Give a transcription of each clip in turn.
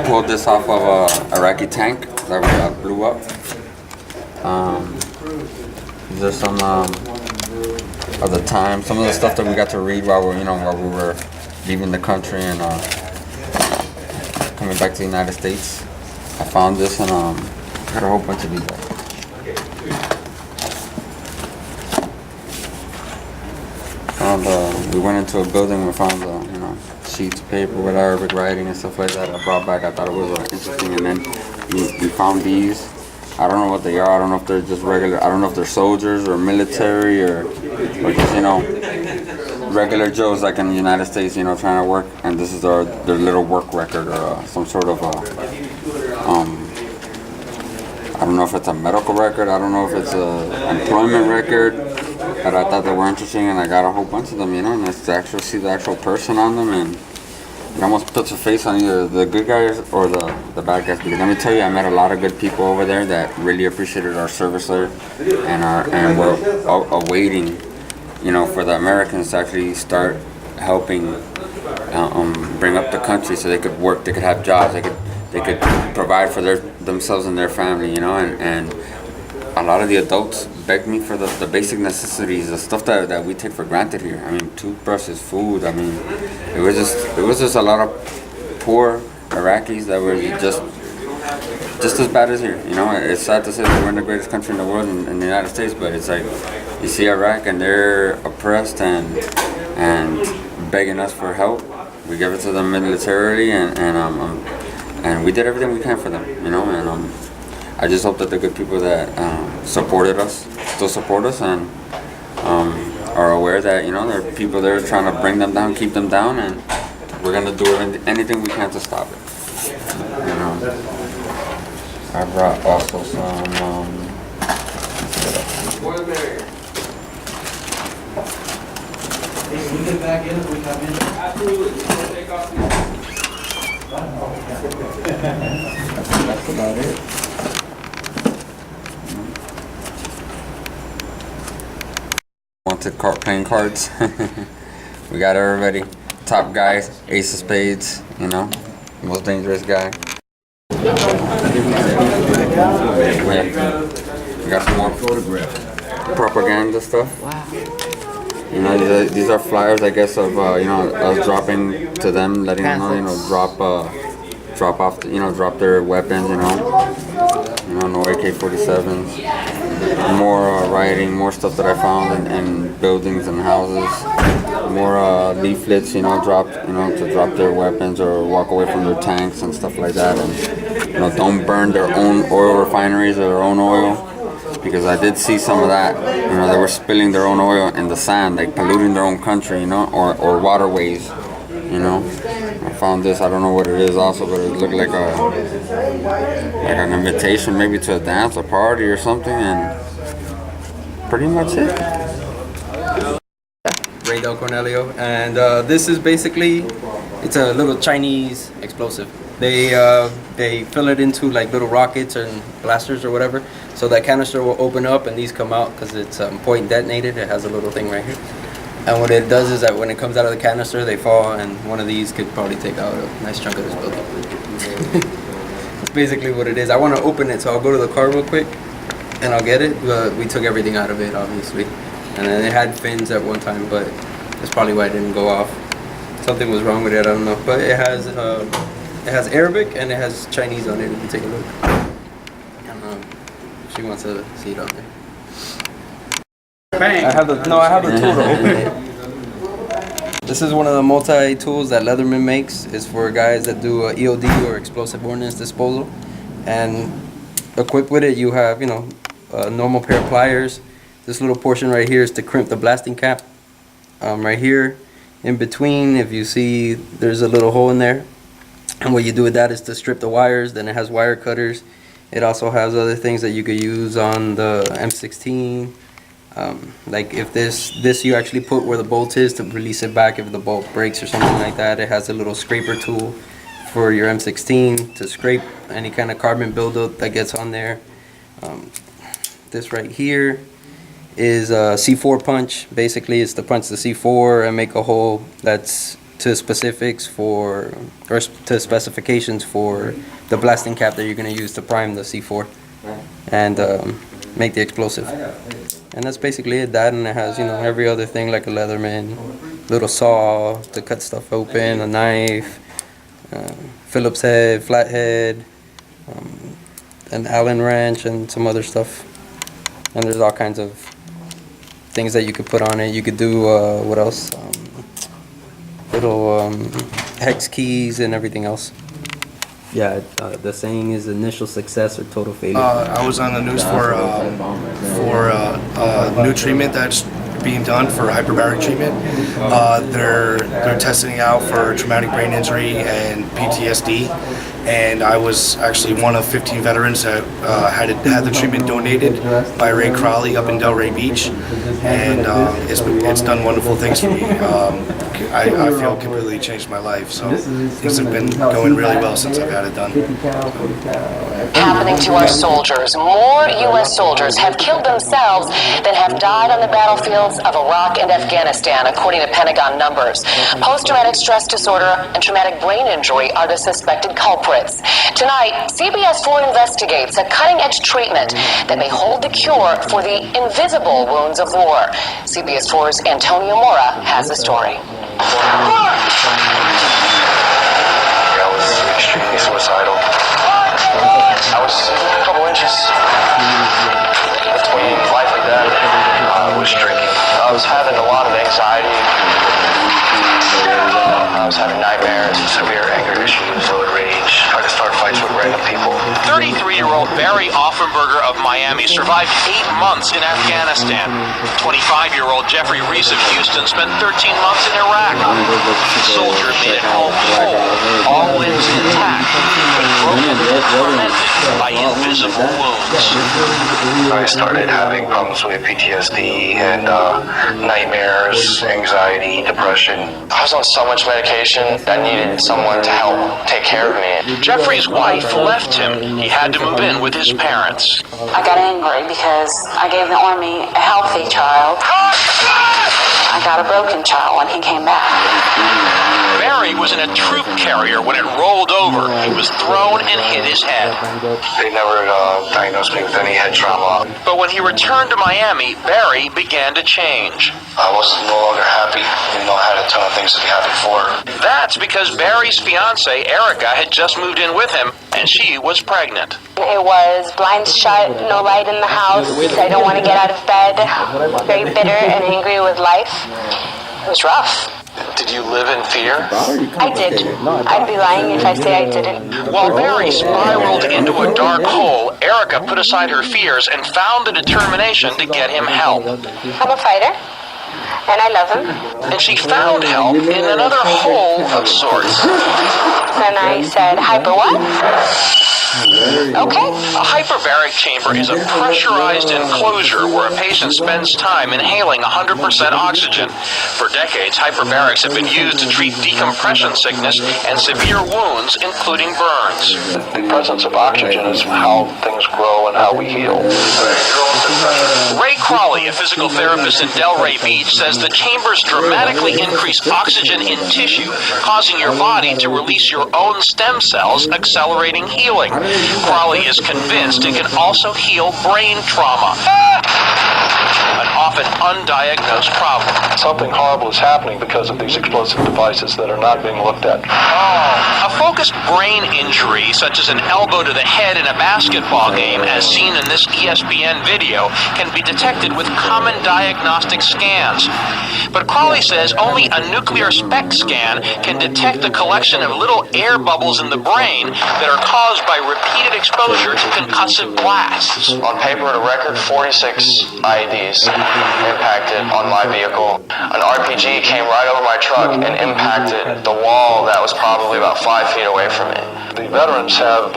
pulled this off of a Iraqi tank that we blew up. These are some of the time, some of the stuff that we got to read while we were leaving the country and coming back to the United States. I found this and got a whole bunch of these. We went into a building. We found sheets of paper with Arabic writing and stuff like that. I brought back. I thought it was interesting. And then we found these. I don't know what they are. I don't know if they're just regular. I don't know if they're soldiers or military or just regular Joes like in the United States, trying to work. And this is their little work record or some sort of I don't know if it's a medical record. I don't know if it's a employment record. But I thought they were interesting, and I got a whole bunch of them, and it's to actually see the actual person on them, and it almost puts a face on either the good guys or the bad guys. Because let me tell you, I met a lot of good people over there that really appreciated our service there, and we're awaiting, for the Americans to actually start helping bring up the country so they could work, they could have jobs, they could provide for themselves and their family, and a lot of the adults begged me for the basic necessities, the stuff that we take for granted here. I mean, toothbrushes, food. I mean, it was just a lot of poor Iraqis that were just as bad as here. It's sad to say that we're in the greatest country in the world, in the United States, but it's like you see Iraq and they're oppressed and begging us for help. We give it to them militarily, and we did everything we can for them. And I just hope that the good people that supported us still support us and are aware that there are people there trying to bring them down, keep them down, and we're gonna do anything we can to stop it. I brought also some. We get back in if we come in. Absolutely. That's about it. Wanted playing cards. We got everybody. Top guys, ace of spades, most dangerous guy. We got some more propaganda stuff. Wow. These are flyers, I guess, of us dropping to them, letting them know, drop off, drop their weapons, no AK-47s. More writing, more stuff that I found in buildings and houses. More leaflets, dropped, to drop their weapons or walk away from their tanks and stuff like that. And don't burn their own oil refineries or their own oil, because I did see some of that. They were spilling their own oil in the sand, like polluting their own country, or waterways. I found this. I don't know what it is also, but it looked like an invitation maybe to a dance, a party or something, and pretty much it. Ray Del Cornelio, and this is basically, it's a little Chinese explosive. They fill it into like little rockets and blasters or whatever, so that canister will open up and these come out because it's point detonated. It has a little thing right here. And what it does is that when it comes out of the canister, they fall, and one of these could probably take out a nice chunk of this building. That's basically what it is. I want to open it, so I'll go to the car real quick, and I'll get it. But we took everything out of it, obviously. And then it had fins at one time, but that's probably why it didn't go off. Something was wrong with it, I don't know. But it has Arabic, and it has Chinese on it, if you take a look. She wants to see it on there. Bang. I have the tool to open it. This is one of the multi-tools that Leatherman makes. It's for guys that do EOD or explosive ordnance disposal. And equipped with it, you have, a normal pair of pliers. This little portion right here is to crimp the blasting cap. Right here, in between, if you see, there's a little hole in there. And what you do with that is to strip the wires. Then it has wire cutters. It also has other things that you could use on the M16. Like if this you actually put where the bolt is to release it back if the bolt breaks or something like that. It has a little scraper tool for your M16 to scrape any kind of carbon buildup that gets on there. This right here is a C4 punch. Basically, it's to punch the C4 and make a hole that's to specifics for, or to specifications for the blasting cap that you're going to use to prime the C4 and make the explosive. And that's basically it. That, and it has, you know, every other thing like a Leatherman, little saw to cut stuff open, a knife, Phillips head, flathead, an Allen wrench, and some other stuff. And there's all kinds of things that you could put on it. You could do what else? Little hex keys and everything else. Yeah, the saying is initial success or total failure. I was on the news for new treatment that's being done for hyperbaric treatment. They're testing it out for traumatic brain injury and PTSD. And I was actually one of 15 veterans that had the treatment donated by Ray Crowley up in Delray Beach, and it's done wonderful things for me. I feel completely changed my life, so things have been going really well since I've had it done. Happening to our soldiers. More U.S. soldiers have killed themselves than have died on the battlefields of Iraq and Afghanistan, according to Pentagon numbers. Post-traumatic stress disorder and traumatic brain injury are the suspected culprits. Tonight, CBS 4 investigates a cutting-edge treatment that may hold the cure for the invisible wounds of war. CBS 4's Antonio Mora has the story. I was extremely suicidal. I was a couple inches between life and death. I was drinking. I was having a lot of anxiety. I was having nightmares, severe anger issues, road rage. I could start fights with random people. 33-year-old Barry Offenberger of Miami survived 8 months in Afghanistan. 25-year-old Jeffrey Reese of Houston spent 13 months in Iraq. The soldier made it home whole, all limbs intact, but broken and tormented by invisible wounds. I started having problems with PTSD and nightmares, anxiety, depression. I was on so much medication that I needed someone to help take care of me. Jeffrey's wife left him. He had to move in with his parents. I got angry because I gave the Army a healthy child. I got a broken child when he came back. Barry was in a troop carrier when it rolled over. He was thrown and hit his head. They never diagnosed me with any head trauma. But when he returned to Miami, Barry began to change. I was no longer happy, even though I had a ton of things to be happy for. That's because Barry's fiancée, Erica, had just moved in with him, and she was pregnant. It was blinds shut, no light in the house. I don't want to get out of bed. Very bitter and angry with life. It was rough. Did you live in fear? I did. I'd be lying if I say I didn't. While Barry spiraled into a dark hole, Erica put aside her fears and found the determination to get him help. I'm a fighter, and I love him. And she found help in another hole of sorts. Then I said, hyper what? Okay. A hyperbaric chamber is a pressurized enclosure where a patient spends time inhaling 100% oxygen. For decades, hyperbarics have been used to treat decompression sickness and severe wounds, including burns. The presence of oxygen is how things grow and how we heal. Ray Crowley, a physical therapist in Delray Beach, says the chambers dramatically increase oxygen in tissue, causing your body to release your own stem cells, accelerating healing. Crowley is convinced it can also heal brain trauma, an often undiagnosed problem. Something horrible is happening because of these explosive devices that are not being looked at. A focused brain injury, such as an elbow to the head in a basketball game, as seen in this ESPN video, can be detected with common diagnostic scans. But Crowley says only a nuclear SPECT scan can detect the collection of little air bubbles in the brain that are caused by repeated exposure to concussive blasts. On paper, a record 46 IEDs impacted on my vehicle. An RPG came right over my truck and impacted the wall that was probably about 5 feet away from me. The veterans have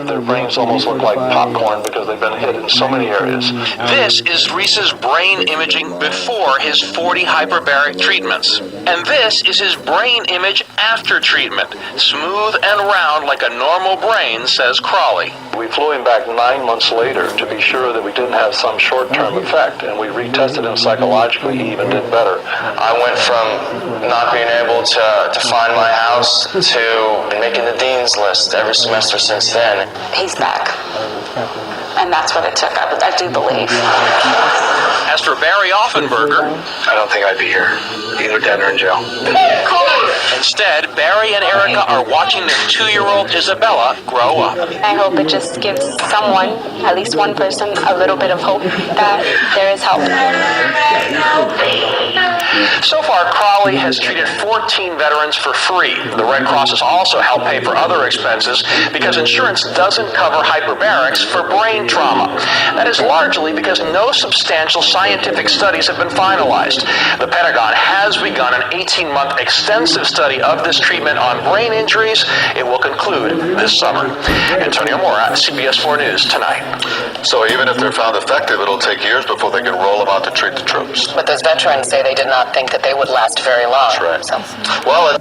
their brains almost look like popcorn because they've been hit in so many areas. This is Reese's brain imaging before his 40 hyperbaric treatments. And this is his brain image after treatment. Smooth and round like a normal brain, says Crawley. We flew him back 9 months later to be sure that we didn't have some short-term effect, and we retested him psychologically. He even did better. I went from not being able to find my house to making the dean's list every semester since then. He's back. And that's what it took, I do believe. As for Barry Offenberger, I don't think I'd be here, either dead or in jail. instead, Barry and Erica are watching their 2-year-old Isabella grow up. I hope it just gives someone, at least one person, a little bit of hope that there is help. So far, Crawley has treated 14 veterans for free. The Red Cross has also helped pay for other expenses because insurance doesn't cover hyperbarics for brain trauma. That is largely because no substantial scientific studies have been finalized. The Pentagon has begun an 18-month extensive study of this treatment on brain injuries. It will conclude this summer. Antonio Mora, CBS 4 News, tonight. So even if they're found effective, it'll take years before they can roll them out to treat the troops. But those veterans say they did not think that they would last very long. That's right. So. Well,